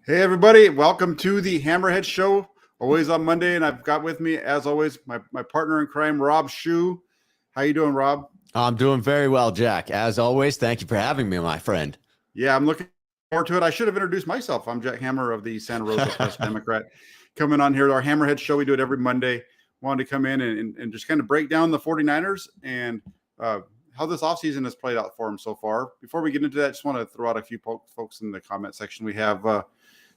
Hey everybody, welcome to the Hammerheads Show. Always on Monday, and I've got with me, as always, my partner in crime, Rob Shu. How you doing, Rob? I'm doing very well, Jack. As always, thank you for having me, my friend. Yeah, I'm looking forward to it. I should have introduced myself. I'm Jack Hammer of the Santa Rosa Press Democrat. Coming on here, our Hammerheads Show. We do it every Monday. Wanted to come in and just kind of break down the 49ers and how this offseason has played out for them so far. Before we get into that, I just want to throw out a few folks in the comment section. We have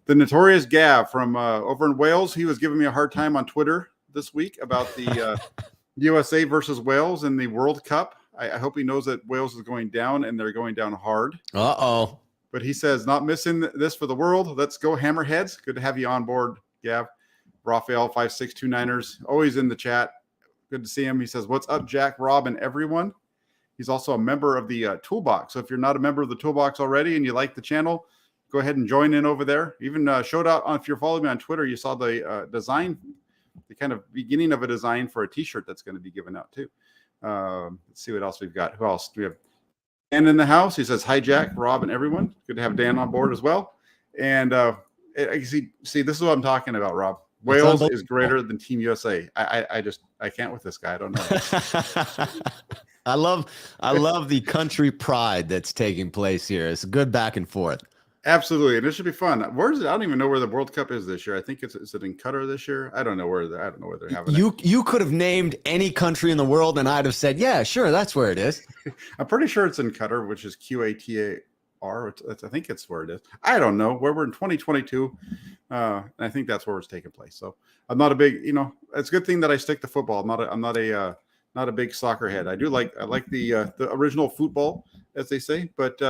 the notorious Gav from over in Wales. He was giving me a hard time on Twitter this week about the USA versus Wales in the World Cup. I hope he knows that Wales is going down, and they're going down hard. Uh-oh. But he says, not missing this for the world. Let's go Hammerheads. Good to have you on board, Gav. Raphael 5629ers, always in the chat. Good to see him. He says, what's up, Jack, Rob, and everyone? He's also a member of the Toolbox. So if you're not a member of the Toolbox already and you like the channel, go ahead and join in over there. Even showed out if you're following me on Twitter, you saw the design, the kind of beginning of a design for a T-shirt that's going to be given out too. Let's see what else we've got. Who else do we have? Dan in the house. He says, hi, Jack, Rob, and everyone. Good to have Dan on board as well. And see, this is what I'm talking about, Rob. Wales is greater than Team USA. I can't with this guy. I don't know. I love the country pride that's taking place here. It's good back and forth. Absolutely, and it should be fun. Where is it? I don't even know where the World Cup is this year. I think is it in Qatar this year? I don't know where they're having it. You could have named any country in the world, and I'd have said, yeah, sure, that's where it is. I'm pretty sure it's in Qatar, which is QATAR. I think it's where it is. I don't know. We're in 2022, and I think that's where it's taking place. So I'm not a big, it's a good thing that I stick to football. I'm not a big soccer head. I like the original football, as they say, but.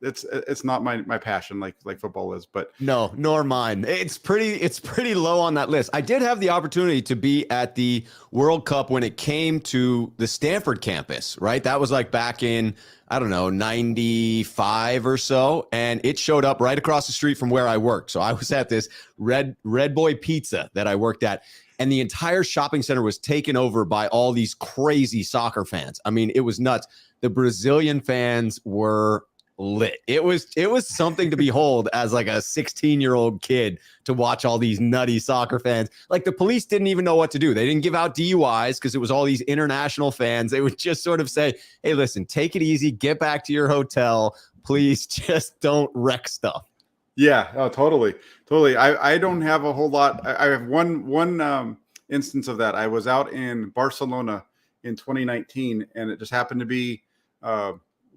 It's not my passion like football is, but no, nor mine. It's pretty low on that list. I did have the opportunity to be at the World Cup when it came to the Stanford campus, right? That was like back in, I don't know, 95 or so. And it showed up right across the street from where I worked. So I was at this Red Boy Pizza that I worked at. And the entire shopping center was taken over by all these crazy soccer fans. I mean, it was nuts. The Brazilian fans were lit. It was something to behold as like a 16-year-old kid to watch all these nutty soccer fans. Like the police didn't even know what to do. They didn't give out DUIs because it was all these international fans. They would just sort of say, hey, listen, take it easy, get back to your hotel. Please just don't wreck stuff. Yeah, oh, totally. I don't have a whole lot. I have one instance of that. I was out in Barcelona in 2019, and it just happened to be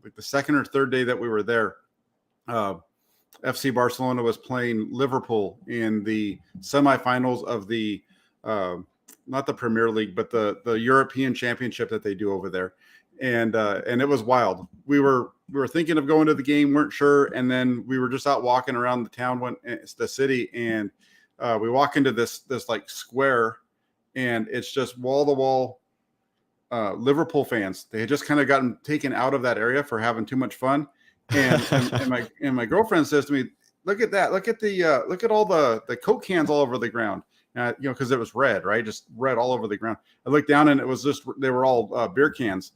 like the second or third day that we were there. FC Barcelona was playing Liverpool in the semifinals of the not the Premier League, but the European Championship that they do over there, and it was wild. We were thinking of going to the game, weren't sure, and then we were just out walking around the town, the city, and we walk into this like square, and it's just wall to wall. Liverpool fans. They had just kind of gotten taken out of that area for having too much fun, and my girlfriend says to me, "Look at that! Look at all the Coke cans all over the ground." Because it was red, right? Just red all over the ground. I looked down and it was just they were all beer cans,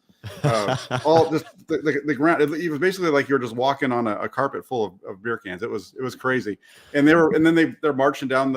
all just the ground. It was basically like you're just walking on a carpet full of beer cans. It was crazy, and then they're marching down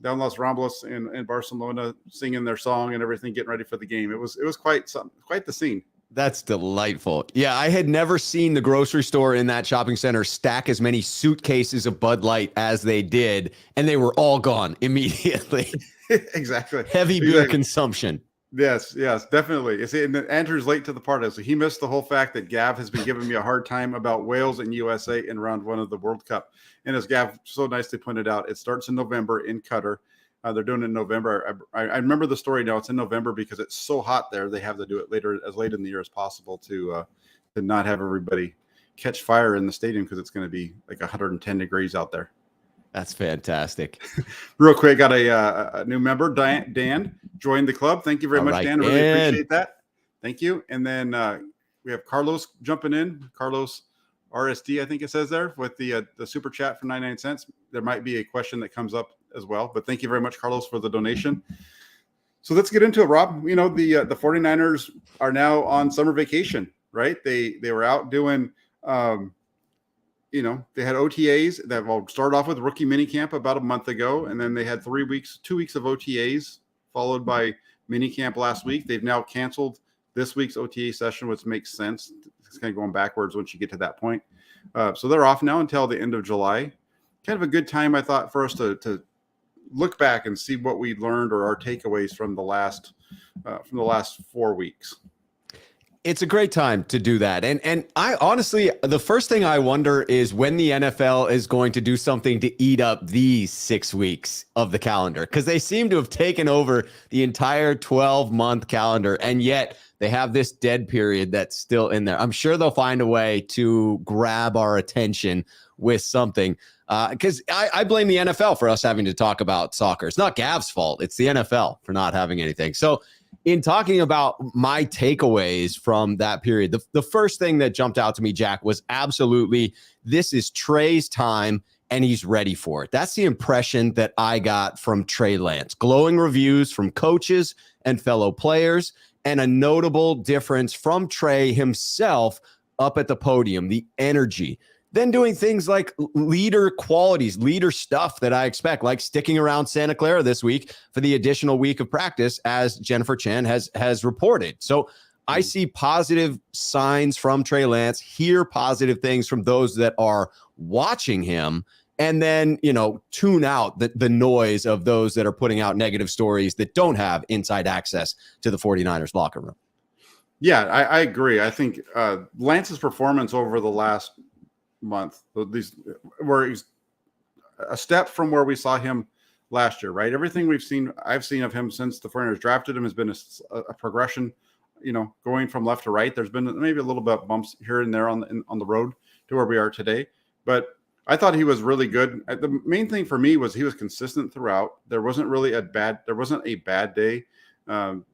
Las Ramblas in Barcelona, singing their song and everything, getting ready for the game. It was quite the scene. That's delightful. Yeah, I had never seen the grocery store in that shopping center stack as many suitcases of Bud Light as they did, and they were all gone immediately. Exactly. Heavy beer consumption. Yes, definitely. You see, and Andrew's late to the party, so he missed the whole fact that Gav has been giving me a hard time about Wales and USA in round one of the World Cup. And as Gav so nicely pointed out, it starts in November in Qatar. They're doing it in November. I remember the story now. It's in November because it's so hot there. They have to do it as late in the year as possible to not have everybody catch fire in the stadium because it's going to be like 110 degrees out there. That's fantastic. Real quick, got a new member, Dan, joined the club. Thank you very much, Dan. Really appreciate that. Thank you. And then we have Carlos jumping in. Carlos RSD, I think it says there, with the super chat for 99 cents. There might be a question that comes up as well, but thank you very much, Carlos, for the donation. So let's get into it, Rob. The 49ers are now on summer vacation, right? They were out doing they had OTAs that will start off with rookie minicamp about a month ago, and then they had 2 weeks of OTAs followed by minicamp last week. They've now canceled this week's OTA session, which makes sense. It's kind of going backwards once you get to that point. So they're off now until the end of July. Kind of a good time, I thought, for us to look back and see what we learned or our takeaways from the last 4 weeks. It's a great time to do that. And I honestly, the first thing I wonder is when the NFL is going to do something to eat up these 6 weeks of the calendar, because they seem to have taken over the entire 12-month calendar, and yet they have this dead period that's still in there. I'm sure they'll find a way to grab our attention with something, because I blame the NFL for us having to talk about soccer. It's not Gav's fault. It's the NFL for not having anything. So in talking about my takeaways from that period, the first thing that jumped out to me, Jack, was absolutely this is Trey's time and he's ready for it. That's the impression that I got from Trey Lance. Glowing reviews from coaches and fellow players, and a notable difference from Trey himself up at the podium, the energy. Then doing things like leader qualities, leader stuff that I expect, like sticking around Santa Clara this week for the additional week of practice, as Jennifer Chan has reported. So I see positive signs from Trey Lance, hear positive things from those that are watching him, and then, tune out the noise of those that are putting out negative stories that don't have inside access to the 49ers locker room. Yeah, I agree. I think Lance's performance over the last month, these were a step from where we saw him last year, right? Everything I've seen of him since the 49ers drafted him has been a progression, going from left to right. There's been maybe a little bit of bumps here and there on the road to where we are today, but I thought he was really good. The main thing for me was he was consistent throughout. There wasn't a bad day. Even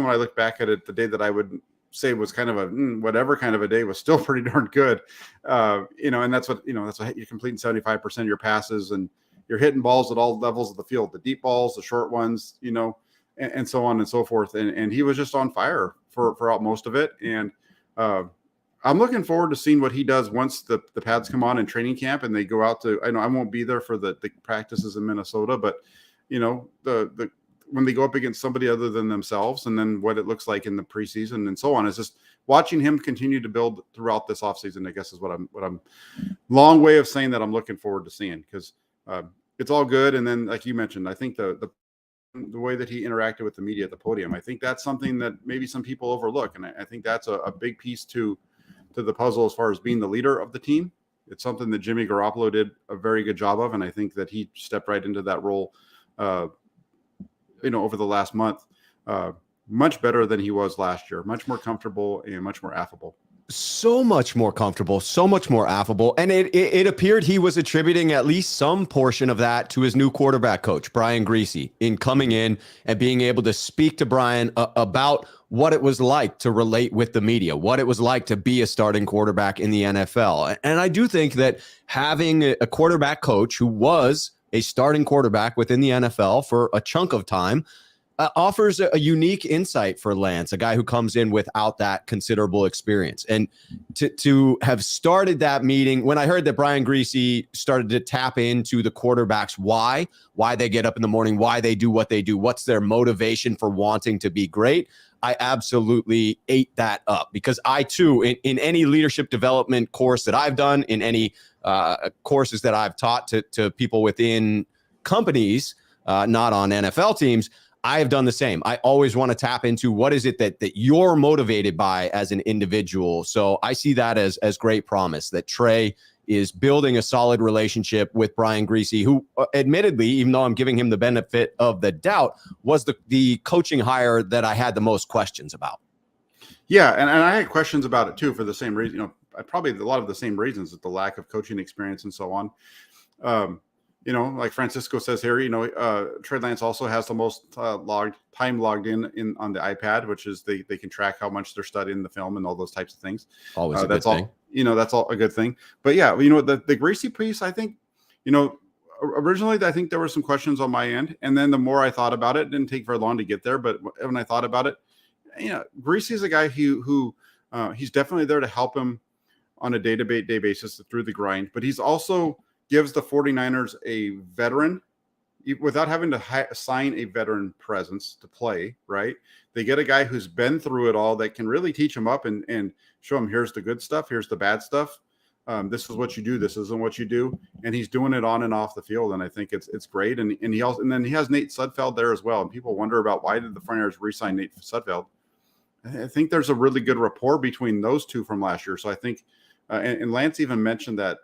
when I look back at it, the day that I would say was kind of a whatever kind of a day was still pretty darn good. And that's what you're completing 75% of your passes, and you're hitting balls at all levels of the field, the deep balls, the short ones, and so on and so forth. And he was just on fire for most of it. And I'm looking forward to seeing what he does once the pads come on in training camp and they go out to, I know I won't be there for the practices in Minnesota, but when they go up against somebody other than themselves, and then what it looks like in the preseason and so on. It's just watching him continue to build throughout this offseason, I guess, is what I'm long way of saying that I'm looking forward to seeing, because it's all good. And then, like you mentioned, I think the way that he interacted with the media at the podium, I think that's something that maybe some people overlook. And I think that's a big piece to the puzzle as far as being the leader of the team. It's something that Jimmy Garoppolo did a very good job of. And I think that he stepped right into that role, over the last month, much better than he was last year, much more comfortable and much more affable. So much more comfortable, so much more affable. And it appeared he was attributing at least some portion of that to his new quarterback coach, Brian Griese, in coming in and being able to speak to Brian about what it was like to relate with the media, what it was like to be a starting quarterback in the NFL. And I do think that having a quarterback coach who was a starting quarterback within the NFL for a chunk of time offers a unique insight for Lance, a guy who comes in without that considerable experience. And to have started that meeting, when I heard that Brian Griese started to tap into the quarterbacks, why they get up in the morning, why they do what they do, what's their motivation for wanting to be great, I absolutely ate that up, because I too, in any leadership development course that I've done, in any courses that I've taught to people within companies, not on NFL teams, I have done the same. I always want to tap into what is it that you're motivated by as an individual. So I see that as great promise, that Trey is building a solid relationship with Brian Griese, who admittedly, even though I'm giving him the benefit of the doubt, was the coaching hire that I had the most questions about. Yeah, and I had questions about it too for the same reason. Probably a lot of the same reasons, with the lack of coaching experience and so on. Like Francisco says here, Trey Lance also has the most time logged in on the iPad, which is they can track how much they're studying the film and all those types of things. Always a that's good all thing. That's all a good thing. But yeah, the Griese piece, I think, originally I think there were some questions on my end, and then the more I thought about it didn't take very long to get there. But when I thought about it, Griese is a guy who he's definitely there to help him on a day-to-day basis through the grind, but he's also gives the 49ers a veteran without having to assign a veteran presence to play, right? They get a guy who's been through it all that can really teach him up and show him, here's the good stuff, here's the bad stuff. This is what you do, this isn't what you do. And he's doing it on and off the field. And I think it's great. And then he has Nate Sudfeld there as well. And people wonder about why did the 49ers re-sign Nate Sudfeld? I think there's a really good rapport between those two from last year. So I think, and Lance even mentioned that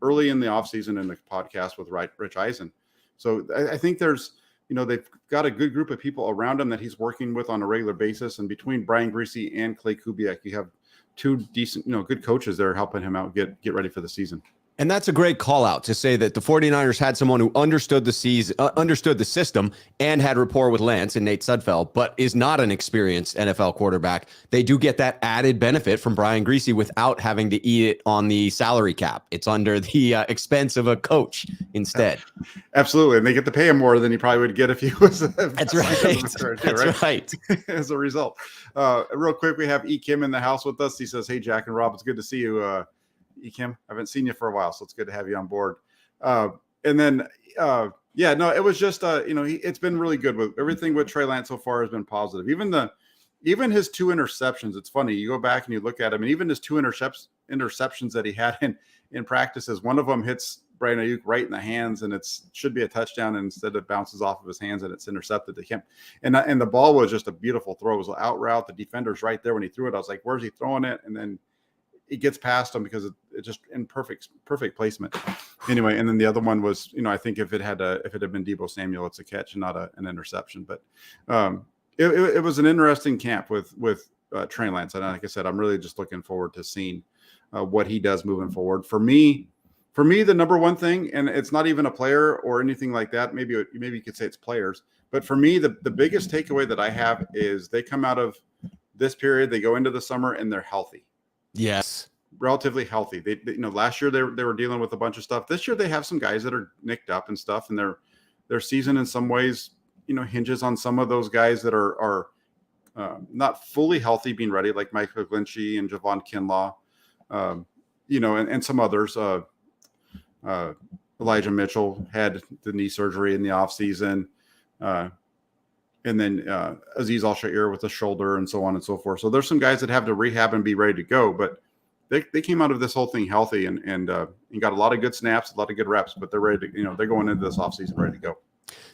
early in the offseason in the podcast with Rich Eisen. So I think there's, they've got a good group of people around him that he's working with on a regular basis. And between Brian Griese and Clay Kubiak, you have two decent, good coaches that are helping him out get ready for the season. And that's a great call out to say that the 49ers had someone who understood the system and had rapport with Lance and Nate Sudfeld, but is not an experienced NFL quarterback. They do get that added benefit from Brian Griese without having to eat it on the salary cap. It's under the expense of a coach instead. Absolutely. And they get to pay him more than he probably would get if he was. That's right. That's right. As a result. Real quick, we have E. Kim in the house with us. He says, hey, Jack and Rob, it's good to see you. Kim, I haven't seen you for a while, so it's good to have you on board. And then, it was just, it's been really good with everything with Trey Lance so far has been positive. Even his 2 interceptions. It's funny. You go back and you look at him, and even his 2 interceptions that he had in practices, one of them hits Brandon Ayuk right in the hands, and should be a touchdown. And instead it bounces off of his hands and it's intercepted to him. And the ball was just a beautiful throw. It was an out route. The defender's right there when he threw it. I was like, where's he throwing it? And then it gets past him because it just in perfect placement. Anyway, and then the other one was, I think if it had been Deebo Samuel, it's a catch and not an interception. But it was an interesting camp with Trey Lance, and like I said, I'm really just looking forward to seeing what he does moving forward. For me, the number one thing, and it's not even a player or anything like that. Maybe you could say it's players, but for me, the biggest takeaway that I have is they come out of this period, they go into the summer, and they're healthy. Yes. Relatively healthy. They last year they were dealing with a bunch of stuff. This year they have some guys that are nicked up and stuff, and their season in some ways, hinges on some of those guys that are not fully healthy being ready, like Mike McGlinchey and Javon Kinlaw, and some others. Elijah Mitchell had the knee surgery in the offseason. And then Azeez Al-Shaair with the shoulder and so on and so forth. So there's some guys that have to rehab and be ready to go, but they came out of this whole thing healthy and got a lot of good snaps, a lot of good reps, but they're ready to, they're going into this offseason ready to go.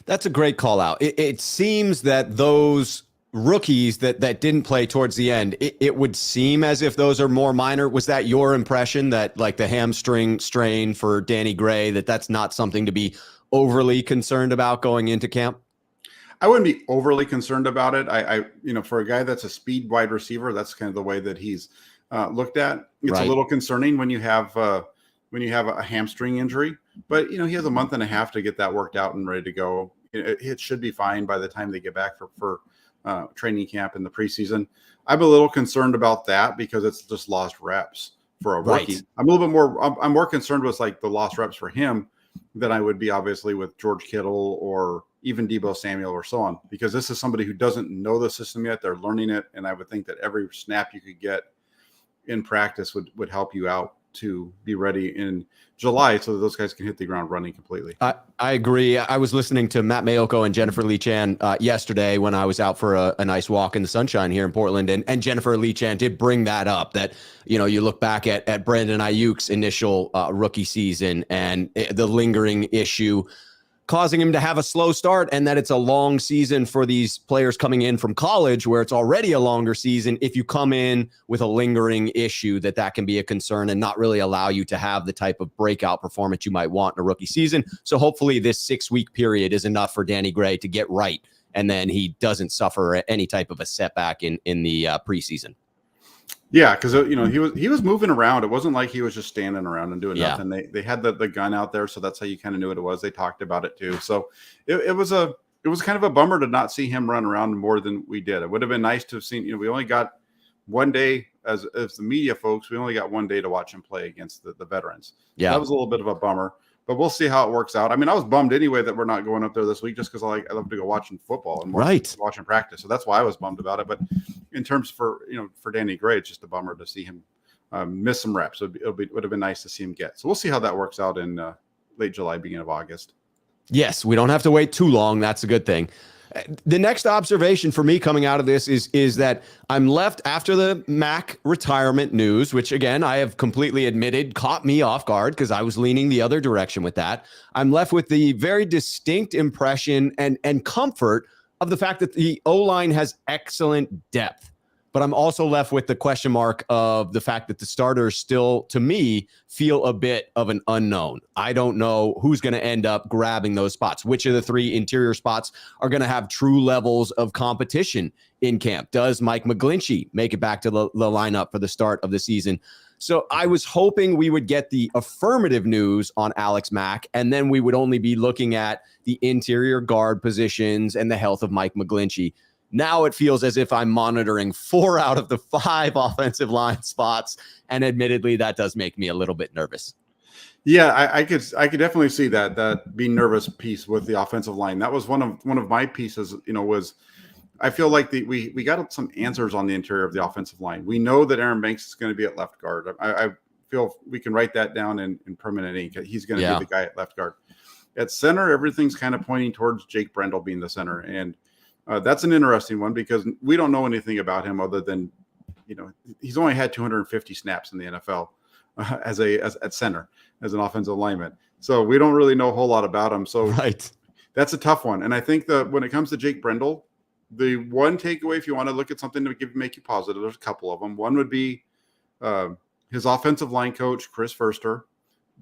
That's a great call out. It seems that those rookies that didn't play towards the end, it would seem as if those are more minor. Was that your impression that like the hamstring strain for Danny Gray, that's not something to be overly concerned about going into camp? I wouldn't be overly concerned about it. I for a guy that's a speed wide receiver, that's kind of the way that he's looked at. It's right. A little concerning when you have a hamstring injury, but he has a month and a half to get that worked out and ready to go. It should be fine by the time they get back for training camp in the preseason. I'm a little concerned about that because it's just lost reps for a rookie. Right. I'm more concerned with like the lost reps for him than I would be obviously with George Kittle or even Deebo Samuel or so on, because this is somebody who doesn't know the system yet. They're learning it. And I would think that every snap you could get in practice would help you out to be ready in July so that those guys can hit the ground running completely. I agree. I was listening to Matt Mayoko and Jennifer Lee Chan yesterday when I was out for a nice walk in the sunshine here in Portland. And Jennifer Lee Chan did bring that up, that, you look back at Brandon Ayuk's initial rookie season and the lingering issue causing him to have a slow start, and that it's a long season for these players coming in from college where it's already a longer season. If you come in with a lingering issue, that can be a concern and not really allow you to have the type of breakout performance you might want in a rookie season. So hopefully this 6-week period is enough for Danny Gray to get right, and then he doesn't suffer any type of a setback in the preseason. Yeah, because he was moving around. It wasn't like he was just standing around and doing nothing. They had the gun out there, so that's how you kind of knew what it was. They talked about it too. So it was kind of a bummer to not see him run around more than we did. It would have been nice to have seen. We only got one day as the media folks. We only got one day to watch him play against the veterans. Yeah, that was a little bit of a bummer. But we'll see how it works out. I mean, I was bummed anyway that we're not going up there this week just because I love to go watching football and watching practice. So that's why I was bummed about it. But in terms for Danny Gray, it's just a bummer to see him miss some reps. It would have been nice to see him get. So we'll see how that works out in late July, beginning of August. Yes, we don't have to wait too long. That's a good thing. The next observation for me coming out of this is that I'm left after the Mac retirement news, which again, I have completely admitted caught me off guard because I was leaning the other direction with that. I'm left with the very distinct impression and comfort of the fact that the O-line has excellent depth. But I'm also left with the question mark of the fact that the starters still, to me, feel a bit of an unknown. I don't know who's going to end up grabbing those spots. Which of the three interior spots are going to have true levels of competition in camp? Does Mike McGlinchey make it back to the lineup for the start of the season? So I was hoping we would get the affirmative news on Alex Mack, and then we would only be looking at the interior guard positions and the health of Mike McGlinchey. Now it feels as if I'm monitoring 4 out of the 5 offensive line spots. And admittedly, that does make me a little bit nervous. Yeah, I could definitely see that being nervous piece with the offensive line. That was one of my pieces, was I feel like we got some answers on the interior of the offensive line. We know that Aaron Banks is going to be at left guard. I feel we can write that down in permanent ink. He's going to be the guy at left guard. At center, everything's kind of pointing towards Jake Brendel being the center. And that's an interesting one because we don't know anything about him other than, he's only had 250 snaps in the NFL as at center, as an offensive lineman. So we don't really know a whole lot about him. So that's a tough one. And I think that when it comes to Jake Brendel, the one takeaway, if you want to look at something to make you positive, there's a couple of them. One would be his offensive line coach, Chris Foerster.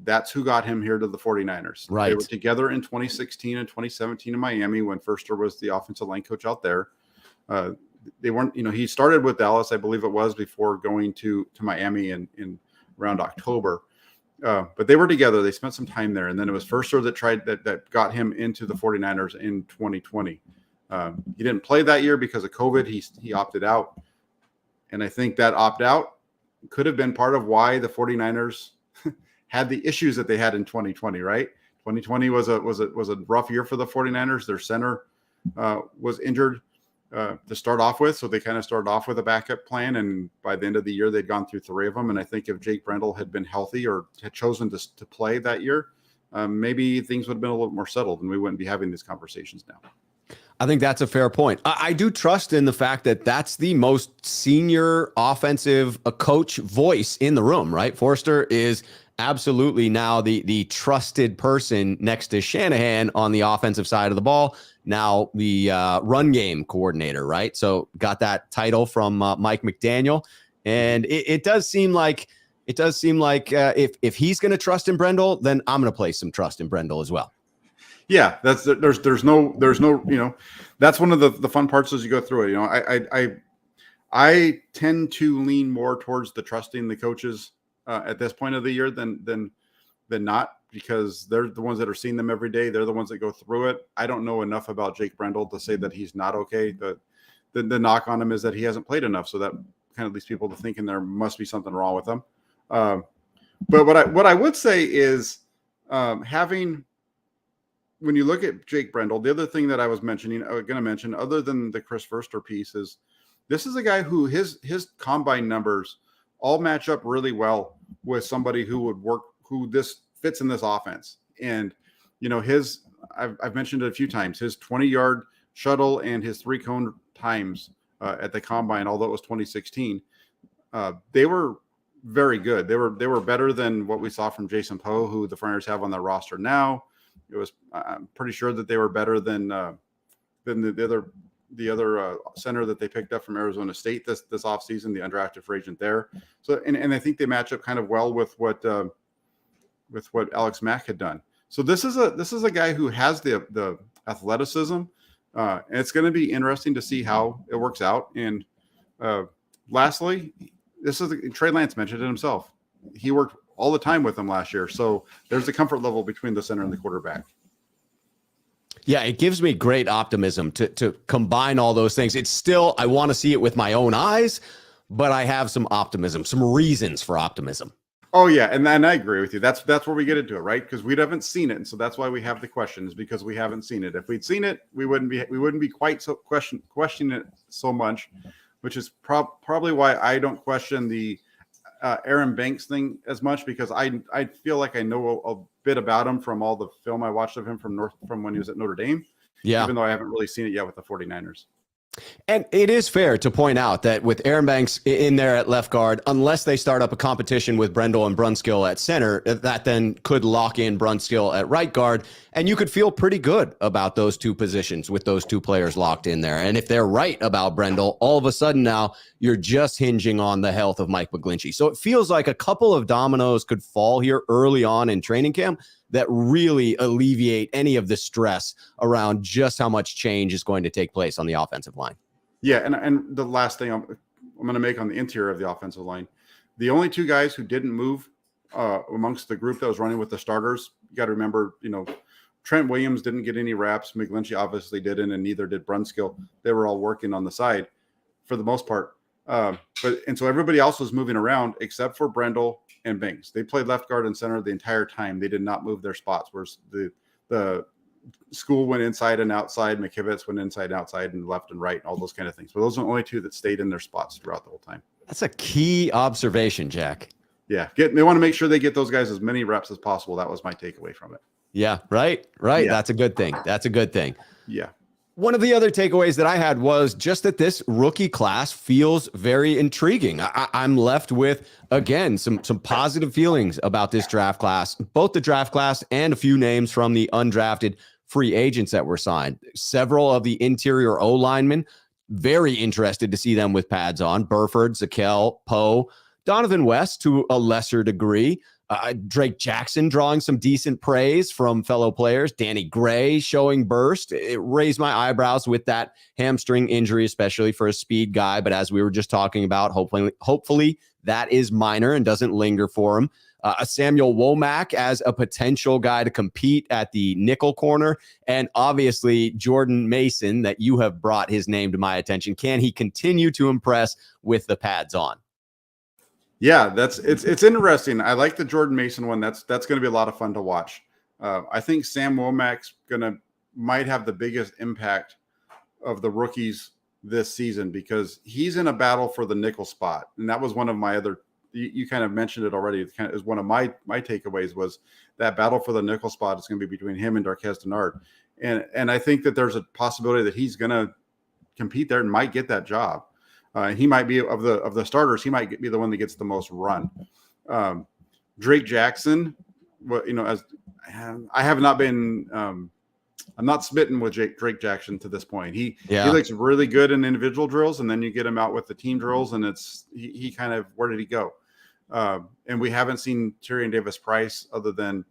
That's who got him here to the 49ers. Right. They were together in 2016 and 2017 in Miami when Foerster was the offensive line coach out there. They weren't, he started with Dallas, I believe it was, before going to Miami in around October. But they were together. They spent some time there. And then it was Foerster that got him into the 49ers in 2020. He didn't play that year because of COVID. He opted out. And I think that opt-out could have been part of why the 49ers had the issues that they had in 2020, right? 2020 was a rough year for the 49ers. Their center was injured to start off with, so they kind of started off with a backup plan, and by the end of the year, they'd gone through 3 of them. And I think if Jake Brendel had been healthy or had chosen to play that year, maybe things would have been a little more settled, and we wouldn't be having these conversations now. I think that's a fair point. I do trust in the fact that that's the most senior offensive coach voice in the room, right? Foerster is absolutely now the trusted person next to Shanahan on the offensive side of the ball. Now the run game coordinator, right? So got that title from Mike McDaniel. And it does seem like if he's going to trust in Brendel, then I'm going to place some trust in Brendel as well. Yeah, there's no, that's one of the fun parts as you go through it. I tend to lean more towards the trusting the coaches at this point of the year than not, because they're the ones that are seeing them every day. They're the ones that go through it. I don't know enough about Jake Brendel to say that he's not okay. The knock on him is that he hasn't played enough, so that kind of leads people to thinking there must be something wrong with him. But what I would say is when you look at Jake Brendel, the other thing that I was going to mention, other than the Chris Foerster piece, is this is a guy who his combine numbers all match up really well with somebody who this fits in this offense. And, I've mentioned it a few times, his 20-yard shuttle and his 3-cone times at the combine, although it was 2016, they were very good. They were better than what we saw from Jason Poe, who the 49ers have on their roster now. I'm pretty sure that they were better than the other center that they picked up from Arizona State this offseason, the undrafted free agent there. So and I think they match up kind of well with what Alex Mack had done. So this is a guy who has the athleticism, and it's going to be interesting to see how it works out. And lastly, Trey Lance mentioned it himself. He worked all the time with him last year. So there's a comfort level between the center and the quarterback. Yeah, it gives me great optimism to combine all those things. It's still, I want to see it with my own eyes, but I have some optimism, some reasons for optimism. Oh yeah, and I agree with you. That's where we get into it, right? Because we haven't seen it, and so that's why we have the questions, because we haven't seen it. If we'd seen it, we wouldn't be quite so questioning it so much, which is probably why I don't question the Aaron Banks thing as much because I feel like I know a bit about him from all the film I watched of him from when he was at Notre Dame. Yeah. Even though I haven't really seen it yet with the 49ers. And it is fair to point out that with Aaron Banks in there at left guard, unless they start up a competition with Brendel and Brunskill at center, that then could lock in Brunskill at right guard. And you could feel pretty good about those two positions with those two players locked in there. And if they're right about Brendel, all of a sudden now you're just hinging on the health of Mike McGlinchey. So it feels like a couple of dominoes could fall here early on in training camp that really alleviate any of the stress around just how much change is going to take place on the offensive line. Yeah, and the last thing I'm going to make on the interior of the offensive line, the only two guys who didn't move amongst the group that was running with the starters, you got to remember, Trent Williams didn't get any reps. McGlinchey obviously didn't, and neither did Brunskill. They were all working on the side for the most part. So everybody else was moving around except for Brendel and Banks. They played left guard and center the entire time. They did not move their spots, whereas the school went inside and outside. McKivitz went inside and outside and left and right and all those kind of things. But those are the only two that stayed in their spots throughout the whole time. That's a key observation, Jack. Yeah. They want to make sure they get those guys as many reps as possible. That was my takeaway from it. Yeah. Right. Yeah. That's a good thing. Yeah. One of the other takeaways that I had was just that this rookie class feels very intriguing. I'm left with, again, some positive feelings about this draft class, both the draft class and a few names from the undrafted free agents that were signed. Several of the interior O linemen, very interested to see them with pads on. Burford, Zakel, Poe, Donovan West to a lesser degree. Drake Jackson drawing some decent praise from fellow players. Danny Gray showing burst. It raised my eyebrows with that hamstring injury, especially for a speed guy. But as we were just talking about, hopefully that is minor and doesn't linger for him. A Samuel Womack as a potential guy to compete at the nickel corner. And obviously Jordan Mason, that you have brought his name to my attention. Can he continue to impress with the pads on? Yeah, it's interesting. I like the Jordan Mason one. That's going to be a lot of fun to watch. I think Sam Womack's might have the biggest impact of the rookies this season because he's in a battle for the nickel spot, and that was one of my other. You kind of mentioned it already. It kind of is one of my takeaways was that battle for the nickel spot is going to be between him and Darqueze Dennard, and I think that there's a possibility that he's going to compete there and might get that job. He might be of the starters. He might be the one that gets the most run. Drake Jackson, as I have not been, I'm not smitten with Drake Jackson to this point. He looks really good in individual drills, and then you get him out with the team drills, and he kind of, where did he go? And we haven't seen Tyrion Davis-Price other than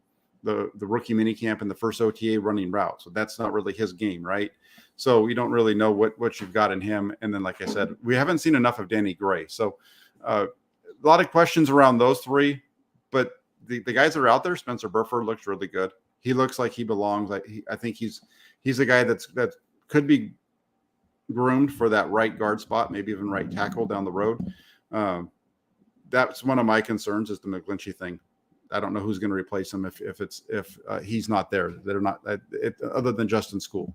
the rookie minicamp and the first OTA running route. So that's not really his game, right? So you don't really know what you've got in him. And then, like I said, we haven't seen enough of Danny Gray. So a lot of questions around those three. But the guys that are out there, Spencer Burford looks really good. He looks like he belongs. I think he's a guy that could be groomed for that right guard spot, maybe even right tackle down the road. That's one of my concerns is the McGlinchey thing. I don't know who's going to replace him if he's not there. They're not other than Justin School.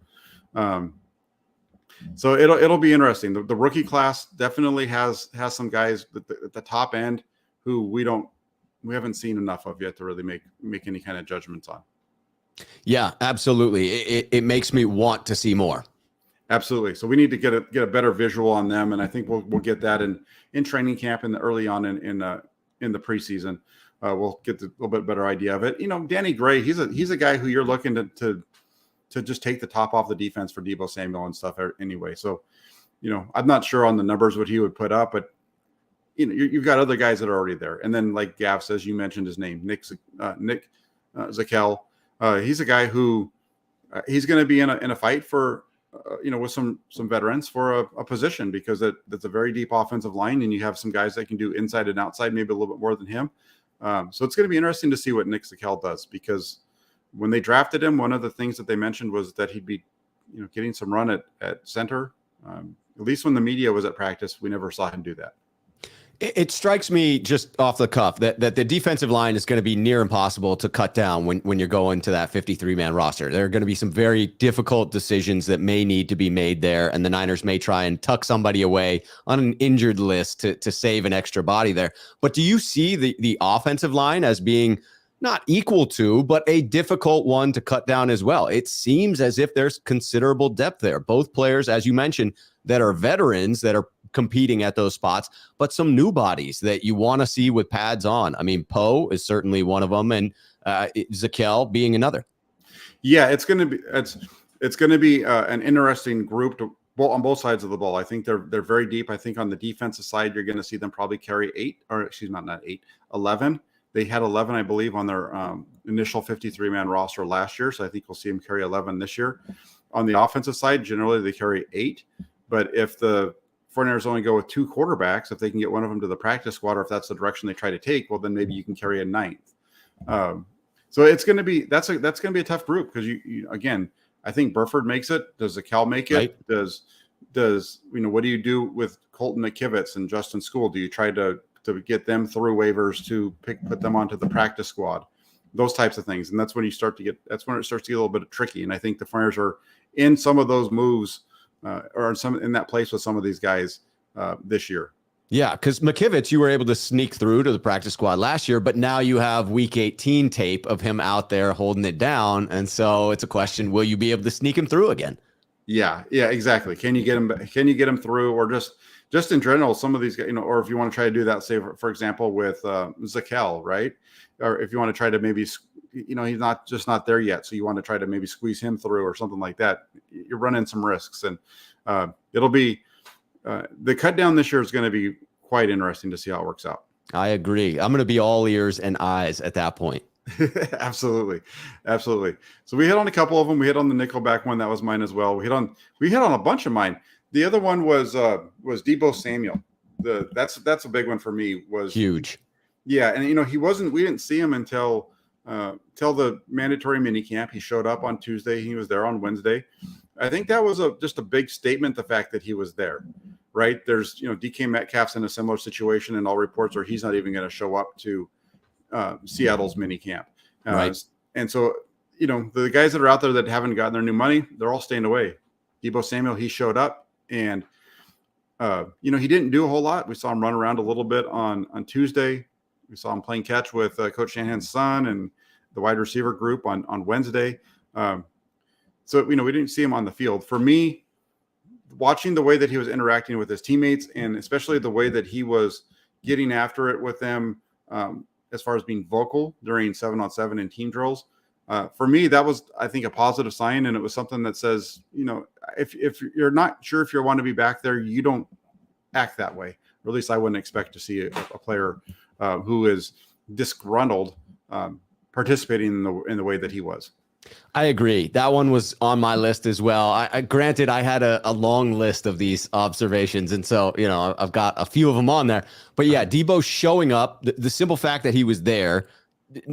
So it'll be interesting. The rookie class definitely has some guys at the top end who we haven't seen enough of yet to really make any kind of judgments on. Yeah, absolutely. It makes me want to see more. Absolutely. So we need to get a better visual on them, and I think we'll get that in training camp and early on in the preseason. We'll get a little bit better idea of it. Danny Gray, he's a guy who you're looking to just take the top off the defense for Deebo Samuel and stuff anyway. So, I'm not sure on the numbers what he would put up, but you've got other guys that are already there. And then, like Gav says, you mentioned his name, Nick Zakel. He's a guy who he's going to be in a fight for, with some veterans for a position because that's a very deep offensive line, and you have some guys that can do inside and outside, maybe a little bit more than him. So it's going to be interesting to see what Nick Zakel does because when they drafted him, one of the things that they mentioned was that he'd be, getting some run at center. At least when the media was at practice, we never saw him do that. It strikes me just off the cuff that the defensive line is going to be near impossible to cut down when you're going to that 53-man roster. There are going to be some very difficult decisions that may need to be made there, and the Niners may try and tuck somebody away on an injured list to save an extra body there. But do you see the offensive line as being not equal to, but a difficult one to cut down as well? It seems as if there's considerable depth there. Both players, as you mentioned, that are veterans that are competing at those spots, but some new bodies that you want to see with pads on. I mean, Poe is certainly one of them, and Zakelj being another. Yeah, it's going to be an interesting group on both sides of the ball. I think they're very deep. I think on the defensive side, you're going to see them probably carry 11. They had 11, I believe, on their initial 53-man roster last year, so I think we'll see them carry 11 this year. On the offensive side, generally they carry 8, but if the 49ers only go with 2 quarterbacks, if they can get one of them to the practice squad, or if that's the direction they try to take, well, then maybe you can carry a 9th. So it's going to be that's going to be a tough group, because you again, I think Burford makes it. Does Zakelj make it? Right. Does what do you do with Colton McKivitz and Justin School? Do you try to get them through waivers to put them onto the practice squad? Those types of things, and that's when it starts to get a little bit tricky. And I think the 49ers are in some of those moves. Or in that place with some of these guys this year. Yeah, because McKivitz, you were able to sneak through to the practice squad last year, but now you have Week 18 tape of him out there holding it down, and so it's a question: will you be able to sneak him through again? Yeah, exactly. Can you get him through, or just in general, some of these guys, or if you want to try to do that, say for example with Zakelj, right? Or if you want to try to maybe, he's not there yet, so you want to try to maybe squeeze him through or something like that. You're running some risks, and it'll be the cut down this year is going to be quite interesting to see how it works out. I agree. I'm going to be all ears and eyes at that point. Absolutely. So we hit on a couple of them. We hit on the Nickelback one. That was mine as well. We hit on a bunch of mine. The other one was Deebo Samuel. That's a big one for me. Was huge. Yeah, and we didn't see him until the mandatory minicamp. He showed up on Tuesday. He was there on Wednesday. I think that was just a big statement, the fact that he was there, right? There's, DK Metcalf's in a similar situation, and all reports are he's not even going to show up to Seattle's minicamp. Right. And so, the guys that are out there that haven't gotten their new money, they're all staying away. Deebo Samuel, he showed up, and, he didn't do a whole lot. We saw him run around a little bit on Tuesday. We saw him playing catch with Coach Shanahan's son and the wide receiver group on Wednesday. So, we didn't see him on the field. For me, watching the way that he was interacting with his teammates, and especially the way that he was getting after it with them, as far as being vocal during 7-on-7 and team drills, for me, that was, I think, a positive sign. And it was something that says, if you're not sure if you want to be back there, you don't act that way. Or at least I wouldn't expect to see a player who is disgruntled participating in the way that he was. I agree. That one was on my list as well. Granted, I had a long list of these observations, and so I've got a few of them on there. But yeah, Deebo showing up, the simple fact that he was there,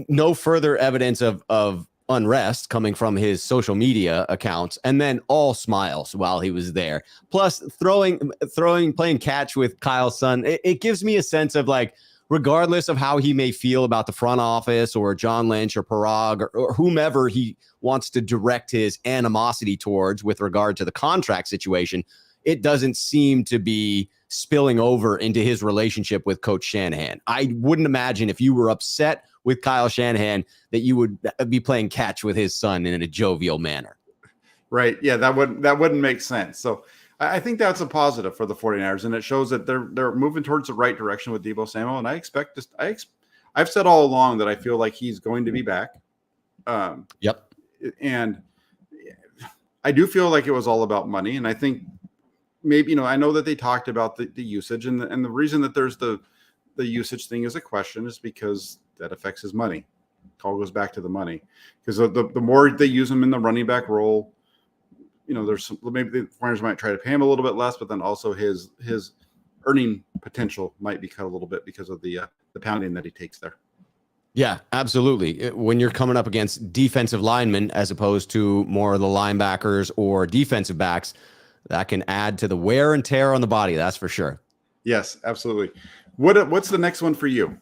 no further evidence of unrest coming from his social media accounts, and then all smiles while he was there. Plus, playing catch with Kyle's son, it gives me a sense of like, regardless of how he may feel about the front office or John Lynch or Parag or whomever he wants to direct his animosity towards with regard to the contract situation, it doesn't seem to be spilling over into his relationship with Coach Shanahan. I wouldn't imagine if you were upset with Kyle Shanahan that you would be playing catch with his son in a jovial manner. Right. Yeah, that wouldn't make sense. So I think that's a positive for the 49ers, and it shows that they're moving towards the right direction with Deebo Samuel. And I expect this. I've said all along that I feel like he's going to be back. Yep. And I do feel like it was all about money. And I think maybe, I know that they talked about the usage, and the reason that there's the usage thing is a question is because that affects his money. Call goes back to the money, because the more they use him in the running back role, there's maybe the 49ers might try to pay him a little bit less, but then also his earning potential might be cut a little bit because of the pounding that he takes there. Yeah, absolutely. When you're coming up against defensive linemen as opposed to more of the linebackers or defensive backs, that can add to the wear and tear on the body. That's for sure. Yes, absolutely. What's the next one for you?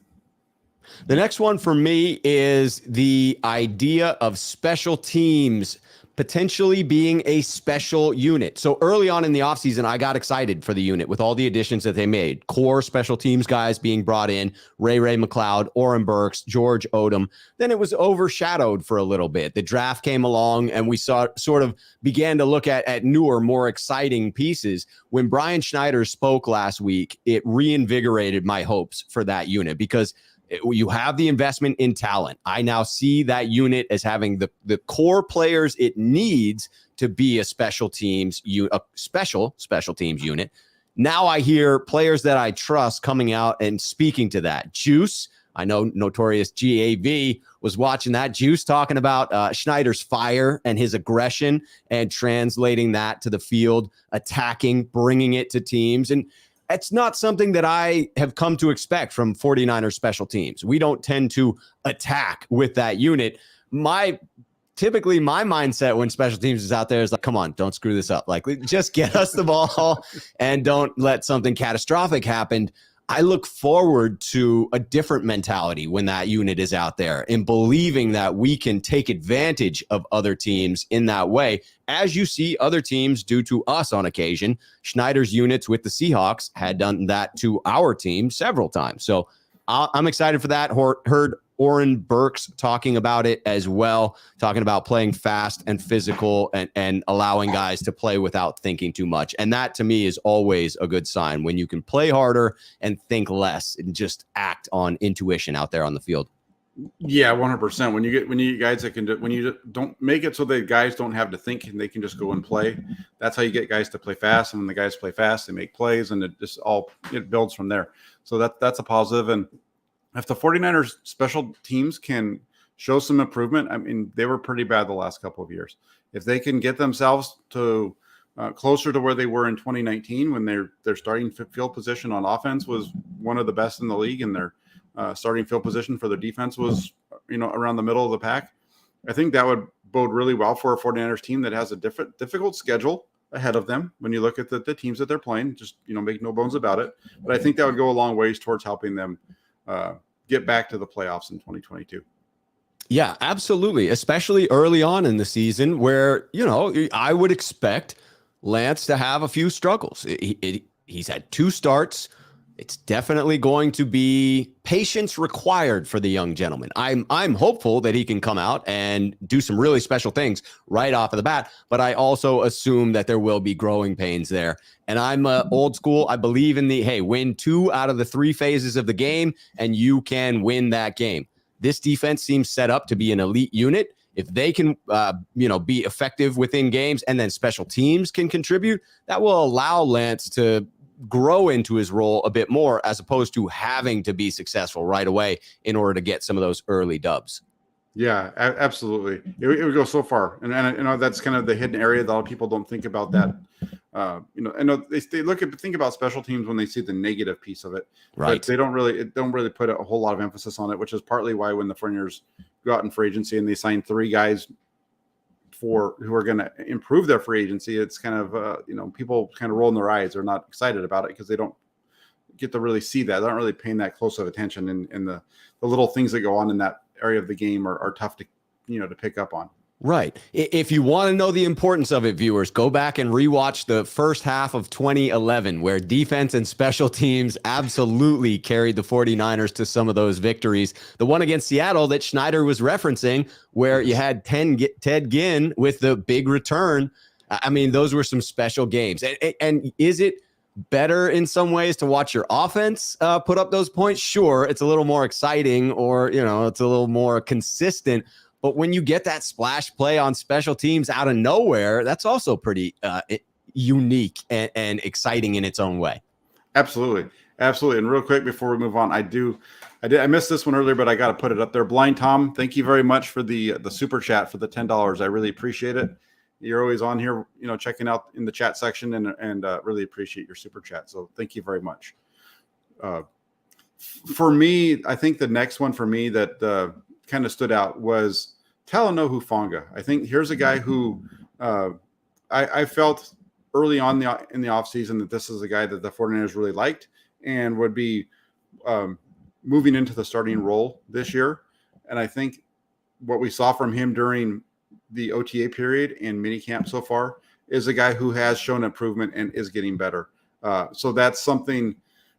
The next one for me is the idea of special teams potentially being a special unit. So early on in the offseason, I got excited for the unit with all the additions that they made. Core special teams guys being brought in, Ray McLeod, Oren Burks, George Odom. Then it was overshadowed for a little bit. The draft came along and we sort of began to look at newer, more exciting pieces. When Brian Schneider spoke last week, it reinvigorated my hopes for that unit because you have the investment in talent. I now see that unit as having the core players it needs to be a special teams unit. Now I hear players that I trust coming out and speaking to that. Juice, I know Notorious GAV was watching that. Juice talking about Schneider's fire and his aggression and translating that to the field, attacking, bringing it to teams. And it's not something that I have come to expect from 49ers special teams. We don't tend to attack with that unit. Typically my mindset when special teams is out there is like, come on, don't screw this up. Like, just get us the ball and don't let something catastrophic happen. I look forward to a different mentality when that unit is out there and believing that we can take advantage of other teams in that way, as you see other teams do to us on occasion. Schneider's units with the Seahawks had done that to our team several times. So I'm excited for that. Heard Oren Burks talking about it as well, talking about playing fast and physical and allowing guys to play without thinking too much. And that to me is always a good sign when you can play harder and think less and just act on intuition out there on the field. Yeah, 100%. When you get guys that can do, when you don't make it so that guys don't have to think and they can just go and play, that's how you get guys to play fast. And when the guys play fast, they make plays, and it builds from there. So that's a positive. And if the 49ers special teams can show some improvement, I mean, they were pretty bad the last couple of years. If they can get themselves to closer to where they were in 2019, when their starting field position on offense was one of the best in the league, and their starting field position for their defense was, around the middle of the pack, I think that would bode really well for a 49ers team that has a difficult schedule ahead of them. When you look at the teams that they're playing, just, make no bones about it. But I think that would go a long ways towards helping them get back to the playoffs in 2022. Yeah, absolutely. Especially early on in the season where, I would expect Lance to have a few struggles. He's had 2 starts. It's definitely going to be patience required for the young gentleman. I'm hopeful that he can come out and do some really special things right off of the bat, but I also assume that there will be growing pains there. And I'm old school. I believe in win 2 out of the 3 phases of the game, and you can win that game. This defense seems set up to be an elite unit. If they can, be effective within games, and then special teams can contribute, that will allow Lance to grow into his role a bit more, as opposed to having to be successful right away in order to get some of those early dubs. Yeah, absolutely. It would go so far. And that's kind of the hidden area that a lot of people don't think about that. I know they think about special teams when they see the negative piece of it, right? But they don't really put a whole lot of emphasis on it, which is partly why when the 49ers go out in free agency and they sign 3 guys who are going to improve their free agency, it's kind of people kind of rolling their eyes. They're not excited about it because they don't get to really see that. They're not really paying that close of attention, and the little things that go on in that area of the game are tough to pick up on. Right. If you want to know the importance of it, viewers, go back and rewatch the first half of 2011, where defense and special teams absolutely carried the 49ers to some of those victories. The one against Seattle that Schneider was referencing, where you had Ted Ginn with the big return. I mean, those were some special games. And is it better in some ways to watch your offense put up those points? Sure, it's a little more exciting, or, it's a little more consistent. But when you get that splash play on special teams out of nowhere, that's also pretty unique and exciting in its own way. Absolutely. And real quick before we move on, I missed this one earlier, but I got to put it up there. Blind Tom, thank you very much for the super chat for the $10. I really appreciate it. You're always on here, checking out in the chat section, and really appreciate your super chat. So thank you very much. For me, I think the next one for me that kind of stood out was Talenufunga. I think here's a guy who I felt early on in the offseason that this is a guy that the 49ers really liked and would be moving into the starting role this year. And I think what we saw from him during the OTA period and minicamp so far is a guy who has shown improvement and is getting better. So that's something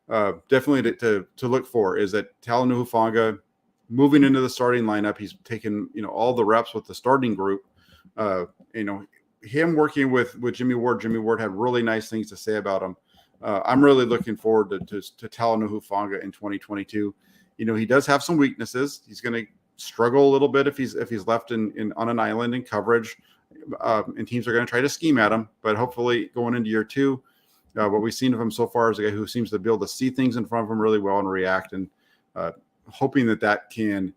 definitely to look for, is that Talenufunga moving into the starting lineup. He's taken, all the reps with the starting group. Him working with Jimmy Ward. Jimmy Ward had really nice things to say about him. I'm really looking forward to Talenufunga in 2022. He does have some weaknesses. He's going to struggle a little bit if he's left in on an island in coverage, and teams are going to try to scheme at him. But hopefully, going into year 2, what we've seen of him so far is a guy who seems to be able to see things in front of him really well and react, and hoping that can